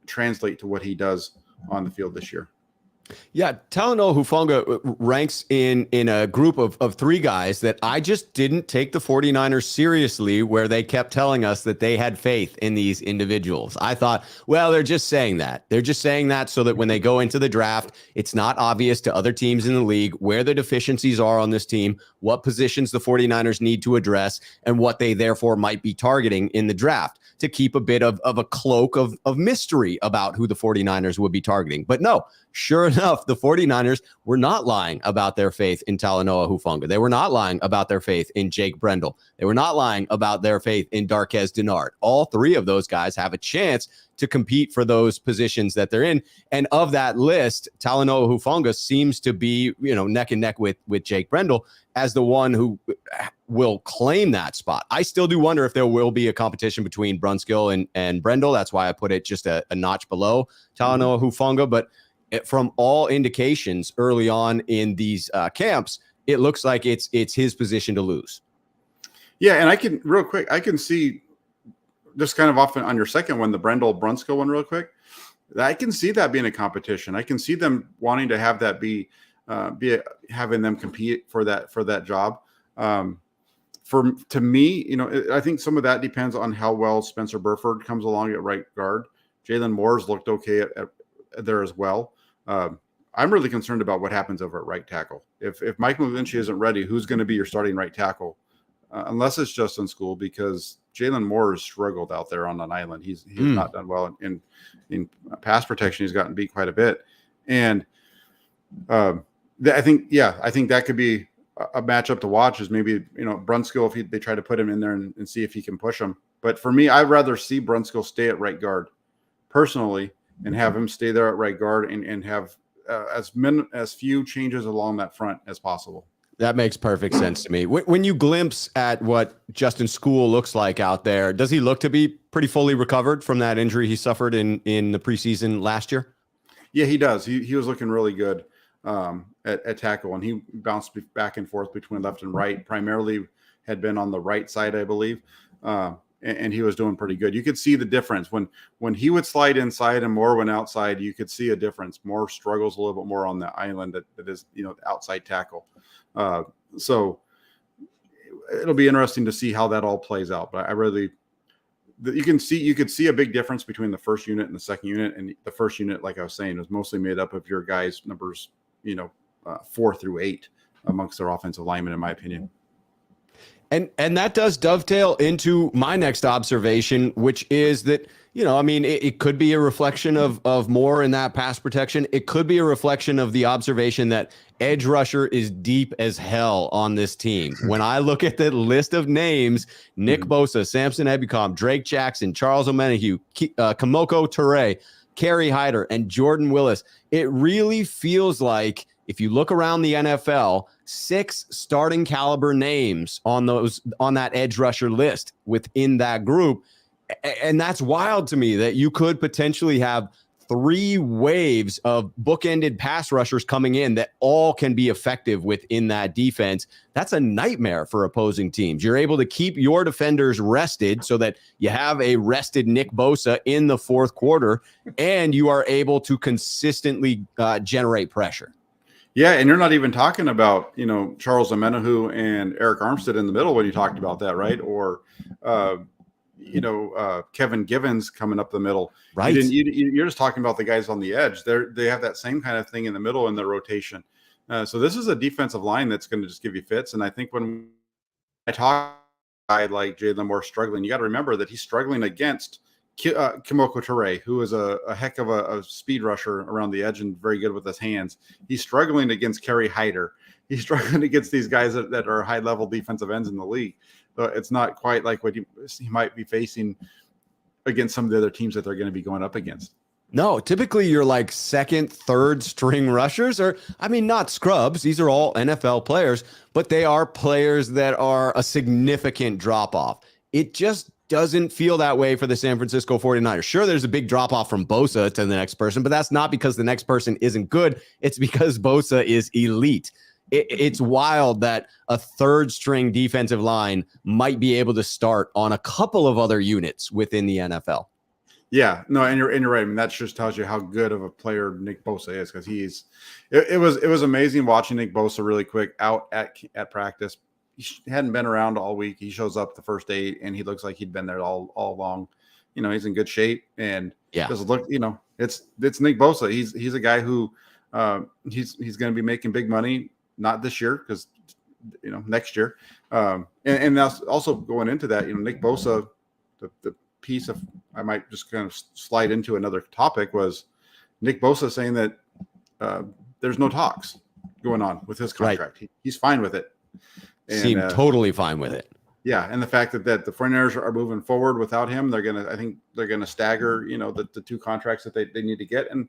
translate to what he does on the field this year. Yeah, Talenufunga ranks in a group of 3 guys that I just didn't take the 49ers seriously, where they kept telling us that they had faith in these individuals. I thought, well, they're just saying that. They're just saying that so that when they go into the draft, it's not obvious to other teams in the league where the deficiencies are on this team, what positions the 49ers need to address, and what they therefore might be targeting in the draft, to keep a bit of a cloak of mystery about who the 49ers would be targeting. But no, sure enough, the 49ers were not lying about their faith in Talenufunga. They were not lying about their faith in Jake Brendel. They were not lying about their faith in Darquez Dennard. All 3 of those guys have a chance to compete for those positions that they're in. And of that list, Talenufunga seems to be, neck and neck with Jake Brendel as the one who will claim that spot. I still do wonder if there will be a competition between Brunskill and Brendel. That's why I put it just a notch below Talenufunga. But from all indications early on in these camps, it looks like it's his position to lose. Yeah, and I can see, just kind of often on your second one, the Brunskill one real quick, I can see that being a competition. I can see them wanting to have that be having them compete for that job. To me, I think some of that depends on how well Spencer Burford comes along at right guard. Jalen Moore's looked okay at there as well. I'm really concerned about what happens over at right tackle. If Mike McGlinchey isn't ready, who's going to be your starting right tackle? Unless it's Justin School, because Jalen Moore has struggled out there on an island. He's not done well in pass protection. He's gotten beat quite a bit, and I think that could be a matchup to watch. Is maybe Brunskill, if they try to put him in there and see if he can push him. But for me, I'd rather see Brunskill stay at right guard personally, and have him stay there at right guard and have as few changes along that front as possible. That makes perfect sense to me. When you glimpse at what Justin School looks like out there, does he look to be pretty fully recovered from that injury he suffered in the preseason last year? Yeah, he does. He was looking really good at tackle, and he bounced back and forth between left and right. Primarily had been on the right side, I believe, and he was doing pretty good. You could see the difference when he would slide inside and Moore went outside. You could see a difference. Moore struggles a little bit more on the island that is the outside tackle. So it'll be interesting to see how that all plays out. But you could see a big difference between the first unit and the second unit. And the first unit, like I was saying, was mostly made up of your guys numbers, 4 through 8 amongst their offensive linemen, in my opinion. And that does dovetail into my next observation, which is that, it could be a reflection of more in that pass protection. It could be a reflection of the observation that edge rusher is deep as hell on this team. When I look at the list of names, Nick Bosa, Samson Ebukam, Drake Jackson, Charles Omenihu, Kamoko Toure, Kerry Hyder, and Jordan Willis, it really feels like, if you look around the NFL, 6 starting caliber names on that edge rusher list within that group. And that's wild to me, that you could potentially have 3 waves of bookended pass rushers coming in that all can be effective within that defense. That's a nightmare for opposing teams. You're able to keep your defenders rested so that you have a rested Nick Bosa in the fourth quarter, and you are able to consistently generate pressure. Yeah, and you're not even talking about, Charles Omenihu and Eric Armstead in the middle when you talked about that, right? Or, Kevin Givens coming up the middle. Right. You're just talking about the guys on the edge. They have that same kind of thing in the middle in the rotation. So this is a defensive line that's going to just give you fits. And I think when I talk guy like Jalen Moore struggling, you got to remember that he's struggling against Kimoko Ture, who is a heck of a speed rusher around the edge and very good with his hands. He's struggling against Kerry Hyder. He's struggling against these guys that are high-level defensive ends in the league. So it's not quite like what he might be facing against some of the other teams that they're going to be going up against. No, typically you're like second, third string rushers, or I mean, not scrubs. These are all NFL players, but they are players that are a significant drop off. It just doesn't feel that way for the San Francisco 49ers. Sure, there's a big drop off from Bosa to the next person, but that's not because the next person isn't good. It's because Bosa is elite. It's wild that a third string defensive line might be able to start on a couple of other units within the NFL. Yeah, no, and you're right. I mean, that just tells you how good of a player Nick Bosa is, because it was amazing watching Nick Bosa really quick out at practice. He hadn't been around all week. He shows up the first day and he looks like he'd been there all along. He's in good shape and doesn't look. It's Nick Bosa. He's a guy who he's going to be making big money, not this year because next year. And that's also going into that. Nick Bosa, the piece of, I might just kind of slide into another topic, was Nick Bosa saying that there's no talks going on with his contract. Right. He's fine with it. Seem totally fine with it. Yeah, and the fact that the 49ers are moving forward without him, I think they're gonna stagger, the two contracts that they need to get. And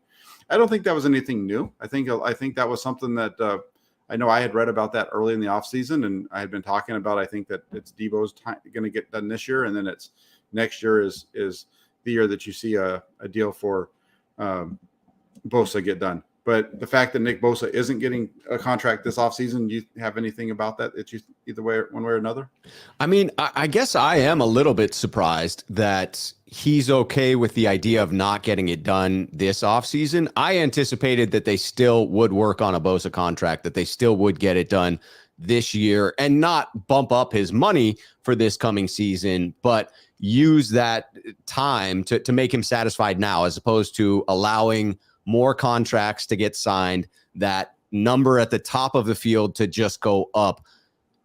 I don't think that was anything new. I think that was something that I know I had read about that early in the offseason, and I had been talking about. I think that it's Deebo's time going to get done this year, and then it's next year is the year that you see a deal for Bosa get done. But the fact that Nick Bosa isn't getting a contract this offseason, do you have anything about that you either way, one way or another? I mean, I guess I am a little bit surprised that he's okay with the idea of not getting it done this offseason. I anticipated that they still would work on a Bosa contract, that they still would get it done this year and not bump up his money for this coming season, but use that time to make him satisfied now, as opposed to allowing more contracts to get signed, that number at the top of the field to just go up.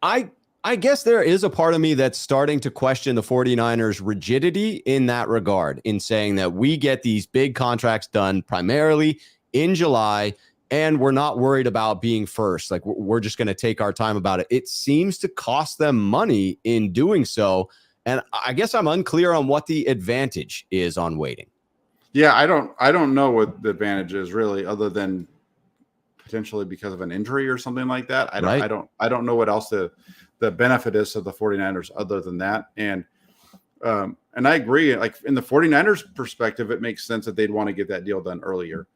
I guess there is a part of me that's starting to question the 49ers' rigidity in that regard, in saying that we get these big contracts done primarily in July and we're not worried about being first. Like, we're just going to take our time about it. It seems to cost them money in doing so. And I guess I'm unclear on what the advantage is on waiting. Yeah, I don't know what the advantage is really, other than potentially because of an injury or something like that. I don't know what else the benefit is to the 49ers other than that. And I agree. Like, in the 49ers perspective, it makes sense that they'd want to get that deal done earlier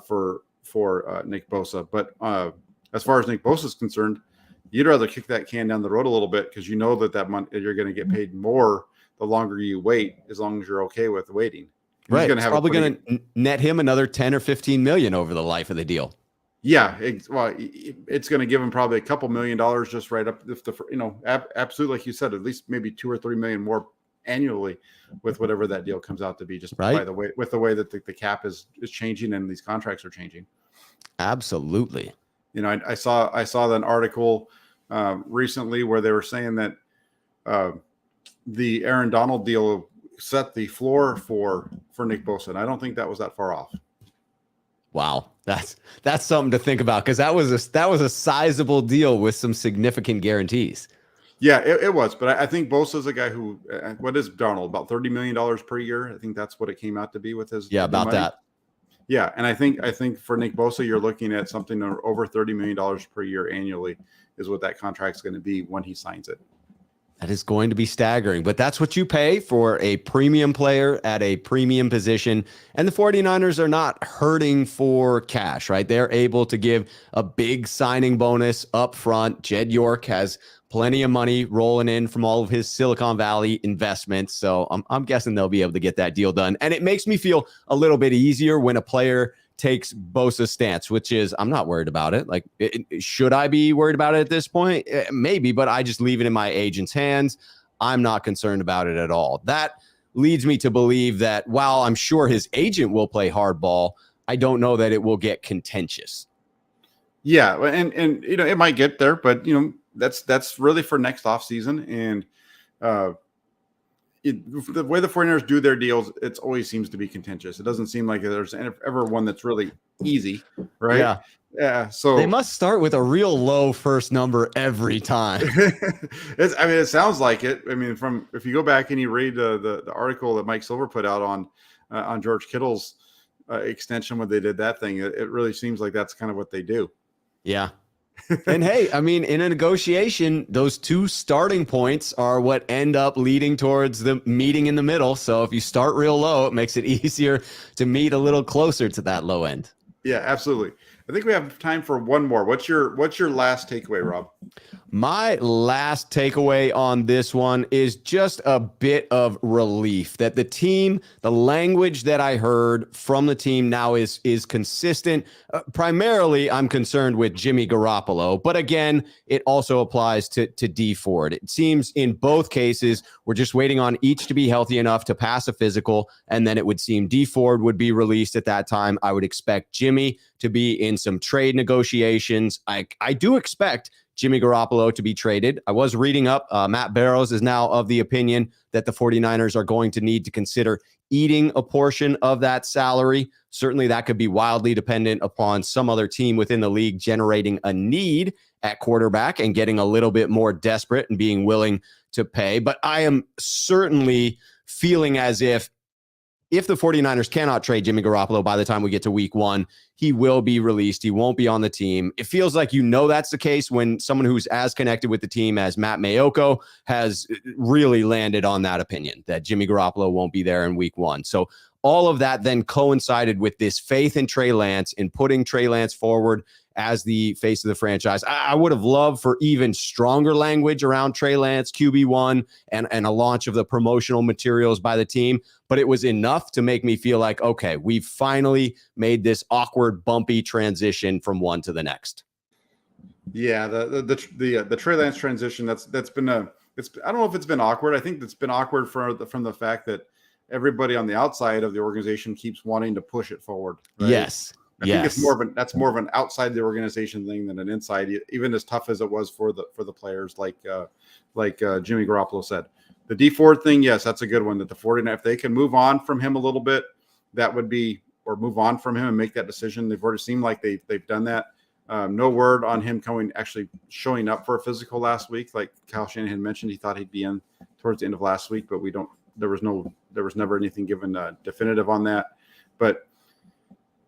for Nick Bosa. But as far as Nick Bosa is concerned, you'd rather kick that can down the road a little bit, because you know that month you're going to get paid more the longer you wait, as long as you're okay with waiting. Right. It's probably going to net him another 10 or 15 million over the life of the deal. Yeah. It's going to give him probably a couple $1 million just right up. If absolutely, like you said, at least maybe 2 or 3 million more annually with whatever that deal comes out to be, just by the way, with the way that the cap is changing and these contracts are changing. Absolutely. I saw an article recently where they were saying that the Aaron Donald deal set the floor for Nick Bosa, and I don't think that was that far off. Wow, that's something to think about, because that was a sizable deal with some significant guarantees. Yeah, it was, but I think Bosa's a guy who, what is Donald, about $30 million per year? I think that's what it came out to be with his. Yeah, about money. that. Yeah, and I think for Nick Bosa, you're looking at something over $30 million per year annually is what that contract's going to be when he signs it. That is going to be staggering, but that's what you pay for a premium player at a premium position. And the 49ers are not hurting for cash, right? They're able to give a big signing bonus up front. Jed York has plenty of money rolling in from all of his Silicon Valley investments. So I'm guessing they'll be able to get that deal done. And it makes me feel a little bit easier when a player takes Bosa's stance, which is, I'm not worried about it. Like, should I be worried about it at this point? Maybe, but I just leave it in my agent's hands. I'm not concerned about it at all. That leads me to believe that while I'm sure his agent will play hardball, I don't know that it will get contentious. Yeah, and it might get there, but that's really for next offseason. And uh, the way the 49ers do their deals, it always seems to be contentious. It doesn't seem like there's ever one that's really easy, right? Yeah. Yeah. So They must start with a real low first number every time. it sounds like it. I mean, if you go back and you read the article that Mike Silver put out on George Kittle's extension when they did that thing, it really seems like that's kind of what they do. Yeah. And hey, I mean, in a negotiation, those two starting points are what end up leading towards the meeting in the middle. So if you start real low, it makes it easier to meet a little closer to that low end. Yeah, absolutely. I think we have time for one more. What's your last takeaway, Rob? My last takeaway on this one is just a bit of relief that the team, the language that I heard from the team now is consistent. Primarily, I'm concerned with Jimmy Garoppolo, but again, it also applies to Dee Ford. It seems in both cases, we're just waiting on each to be healthy enough to pass a physical, and then it would seem Dee Ford would be released at that time. I would expect Jimmy to be in some trade negotiations. I do expect Jimmy Garoppolo to be traded. I was reading up. Matt Barrows is now of the opinion that the 49ers are going to need to consider eating a portion of that salary. Certainly that could be wildly dependent upon some other team within the league generating a need at quarterback and getting a little bit more desperate and being willing to pay. But I am certainly feeling as if the 49ers cannot trade Jimmy Garoppolo by the time we get to week 1, he will be released. He won't be on the team. It feels like that's the case when someone who's as connected with the team as Matt Mayoko has really landed on that opinion that Jimmy Garoppolo won't be there in week 1. So all of that then coincided with this faith in Trey Lance, in putting Trey Lance forward as the face of the franchise. I would have loved for even stronger language around Trey Lance, QB1, and a launch of the promotional materials by the team. But it was enough to make me feel like, okay, we've finally made this awkward, bumpy transition from one to the next. Yeah, the Trey Lance transition, that's been I don't know if it's been awkward. I think it's been awkward from the fact that everybody on the outside of the organization keeps wanting to push it forward. Right? Yes. I think it's that's more of an outside the organization thing than an inside, even as tough as it was for the players, like Jimmy Garoppolo said. The Dee Ford thing, yes, that's a good one. That the 49ers, if they can move on from him a little bit, that would be, or move on from him and make that decision. They've already seemed like they've done that. No word on him actually showing up for a physical last week, like Kyle Shanahan mentioned. He thought he'd be in towards the end of last week, but there was never anything given definitive on that. But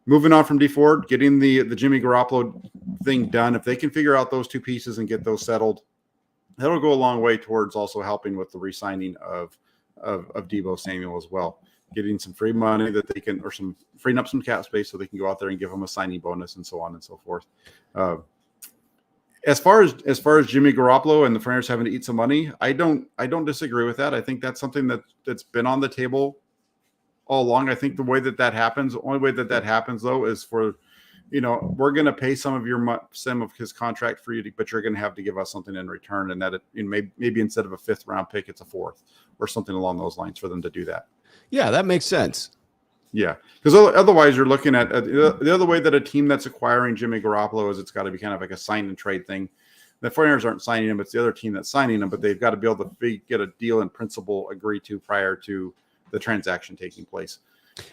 moving on from Dee Ford, getting the Jimmy Garoppolo thing done, if they can figure out those two pieces and get those settled, that'll go a long way towards also helping with the re-signing of Deebo Samuel as well. Getting some free money that they can, or some freeing up some cap space so they can go out there and give him a signing bonus and so on and so forth. As far as Jimmy Garoppolo and the 49ers having to eat some money, I don't disagree with that. I think that's something that's been on the table all along. I think the way that happens, the only way that happens though is for, we're going to pay some of his contract for you, but you're going to have to give us something in return, and that maybe instead of a 5th round pick, it's a 4th or something along those lines for them to do that. Yeah, that makes sense. Yeah, because otherwise you're looking at the other way that a team that's acquiring Jimmy Garoppolo is, it's got to be kind of like a sign and trade thing. The 49ers aren't signing him; it's the other team that's signing him, but they've got to be able to get a deal in principle agreed to prior to the transaction taking place.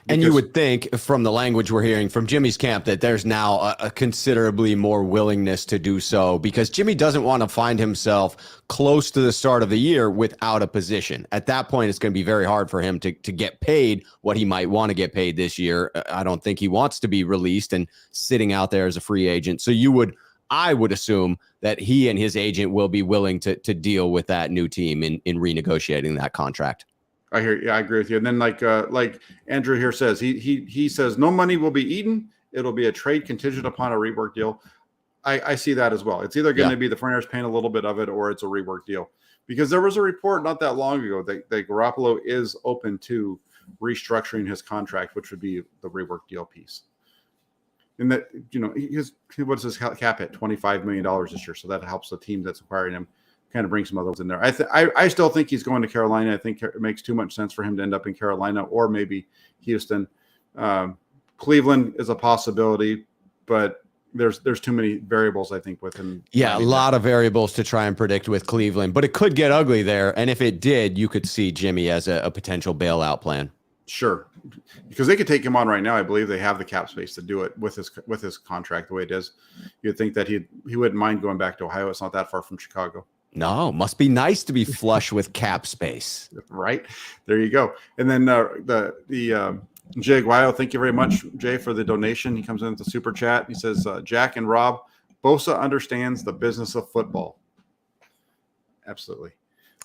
And you would think from the language we're hearing from Jimmy's camp that there's now a considerably more willingness to do so, because Jimmy doesn't want to find himself close to the start of the year without a position. At that point, it's going to be very hard for him to get paid what he might want to get paid this year. I don't think he wants to be released and sitting out there as a free agent. So I would assume that he and his agent will be willing to deal with that new team in renegotiating that contract. I hear you. I agree with you. And then like Andrew here says, he says no money will be eaten. It'll be a trade contingent upon a rework deal. I see that as well. It's either going to be the 49ers paying a little bit of it, or it's a rework deal. Because there was a report not that long ago that Garoppolo is open to restructuring his contract, which would be the rework deal piece. And that, what's his cap hit? $25 million this year. So that helps the team that's acquiring him kind of bring some others in there. I still think he's going to Carolina. I think it makes too much sense for him to end up in Carolina or maybe Houston. Cleveland is a possibility, but there's too many variables, I think, with him. Yeah, a lot of variables to try and predict with Cleveland, but it could get ugly there. And if it did, you could see Jimmy as a potential bailout plan. Sure, because they could take him on right now. I believe they have the cap space to do it with his contract the way it is. You'd think that he wouldn't mind going back to Ohio. It's not that far from Chicago. No, must be nice to be flush with cap space. Right there, you go. And then Jay Aguayo, thank you very much, Jay, for the donation. He comes in with the super chat. He says, Jack and Rob, Bosa understands the business of football. Absolutely.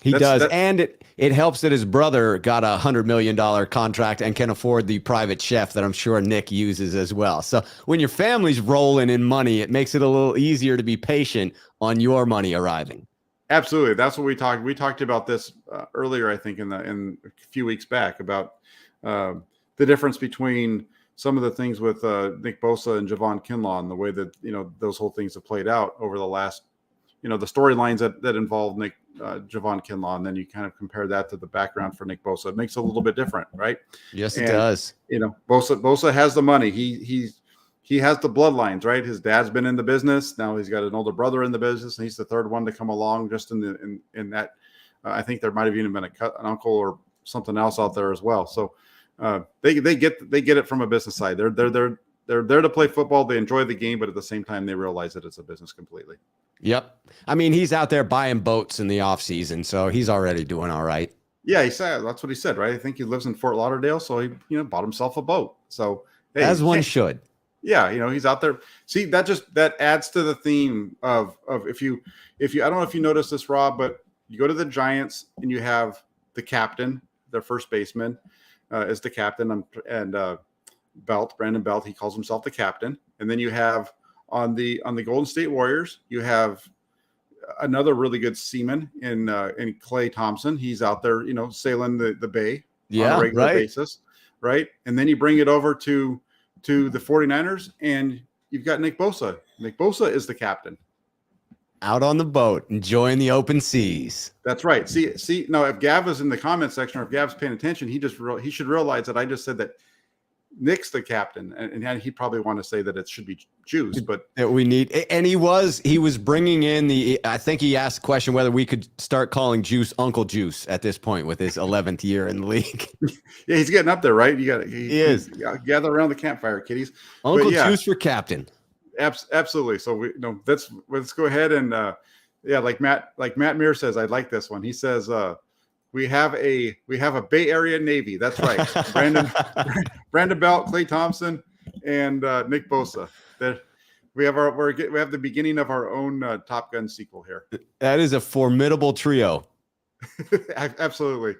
He does. And it helps that his brother got a $100 million contract and can afford the private chef that I'm sure Nick uses as well. So when your family's rolling in money, it makes it a little easier to be patient on your money arriving. Absolutely. That's what we talked. We talked about this earlier, I think, in a few weeks back about the difference between some of the things with Nick Bosa and Javon Kinlaw and the way that, those whole things have played out over the last, the storylines that involve Javon Kinlaw, and then you kind of compare that to the background for Nick Bosa. It makes it a little bit different, right? Yes, it does. Bosa has the money. He has the bloodlines, right? His dad's been in the business. Now he's got an older brother in the business, and he's the third one to come along. Just in that, I think there might have even been an uncle or something else out there as well. So they get it from a business side. They're there to play football. They enjoy the game, but at the same time, they realize that it's a business completely. Yep. I mean, he's out there buying boats in the off season, so he's already doing all right. Yeah, he said that's what he said, right? I think he lives in Fort Lauderdale, so he bought himself a boat. So hey, as one should. Yeah, he's out there. See, that adds to the theme of if you I don't know if you noticed this, Rob, but you go to the Giants and you have the captain, their first baseman is the captain, and Brandon Belt, he calls himself the captain. And then you have on the Golden State Warriors, you have another really good seaman in Clay Thompson. He's out there, sailing the bay on a regular basis, right? And then you bring it over to the 49ers, and you've got Nick Bosa. Nick Bosa is the captain. Out on the boat, enjoying the open seas. That's right. See. Now, if Gav is in the comment section, or if Gav's paying attention, he should realize that I just said that Nick's the captain, and he'd probably want to say that it should be Juice, but we need. And he was bringing in I think he asked the question whether we could start calling Juice Uncle Juice at this point with his 11th year in the league. Yeah, he's getting up there, right? He is. Gather around the campfire, kiddies. Uncle Juice for captain. Absolutely. So let's go ahead and like Matt Muir says, I like this one. He says we have a Bay Area Navy. That's right. Brandon Belt, Clay Thompson, and Nick Bosa. That we have the beginning of our own Top Gun sequel here. That is a formidable trio. Absolutely.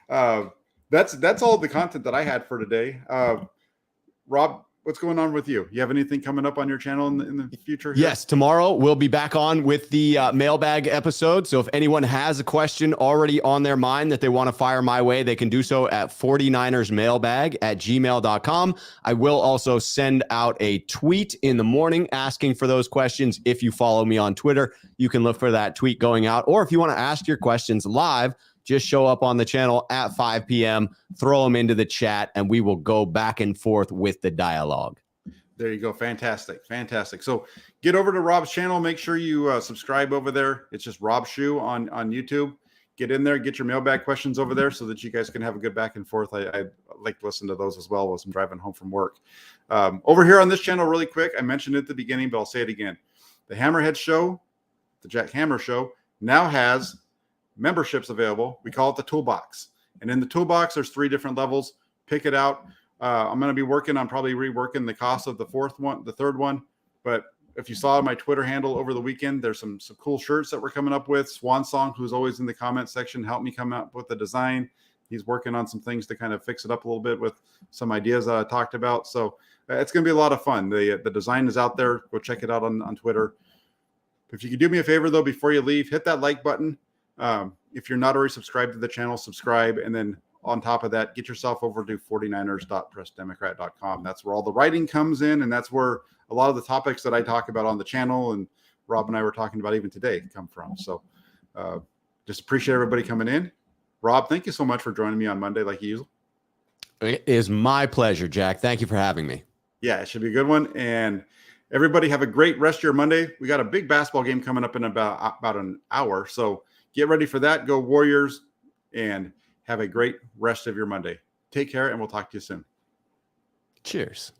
That's all the content that I had for today. Rob, what's going on with you? You have anything coming up on your channel in the future here? Yes, tomorrow we'll be back on with the mailbag episode. So if anyone has a question already on their mind that they want to fire my way, they can do so at 49ersmailbag@gmail.com. I will also send out a tweet in the morning asking for those questions. If you follow me on Twitter, you can look for that tweet going out. Or if you want to ask your questions live, just show up on the channel at 5 p.m., throw them into the chat, and we will go back and forth with the dialogue. There you go. Fantastic. So get over to Rob's channel. Make sure you subscribe over there. It's just Rob Shoe on YouTube. Get in there, get your mailbag questions over there so that you guys can have a good back and forth. I like to listen to those as well as I'm driving home from work. Over here on this channel, really quick, I mentioned it at the beginning, but I'll say it again. The Hammerheads Show, the Jack Hammer Show, now has memberships available. We call it the Toolbox. And in the Toolbox, there's 3 different levels. Pick it out. I'm going to be working on probably reworking the cost of the third one. But if you saw my Twitter handle over the weekend, there's some cool shirts that we're coming up with. Swan Song, who's always in the comment section, helped me come up with the design. He's working on some things to kind of fix it up a little bit with some ideas that I talked about. So it's going to be a lot of fun. The design is out there. Go check it out on Twitter. If you could do me a favor, though, before you leave, hit that like button. If you're not already subscribed to the channel, subscribe. And then on top of that, get yourself over to 49ers.pressdemocrat.com. That's where all the writing comes in. And that's where a lot of the topics that I talk about on the channel and Rob and I were talking about even today come from. So just appreciate everybody coming in. Rob, thank you so much for joining me on Monday like usual. It is my pleasure, Jack. Thank you for having me. Yeah, it should be a good one. And everybody have a great rest of your Monday. We got a big basketball game coming up in about an hour. So get ready for that. Go Warriors, and have a great rest of your Monday. Take care, and we'll talk to you soon. Cheers.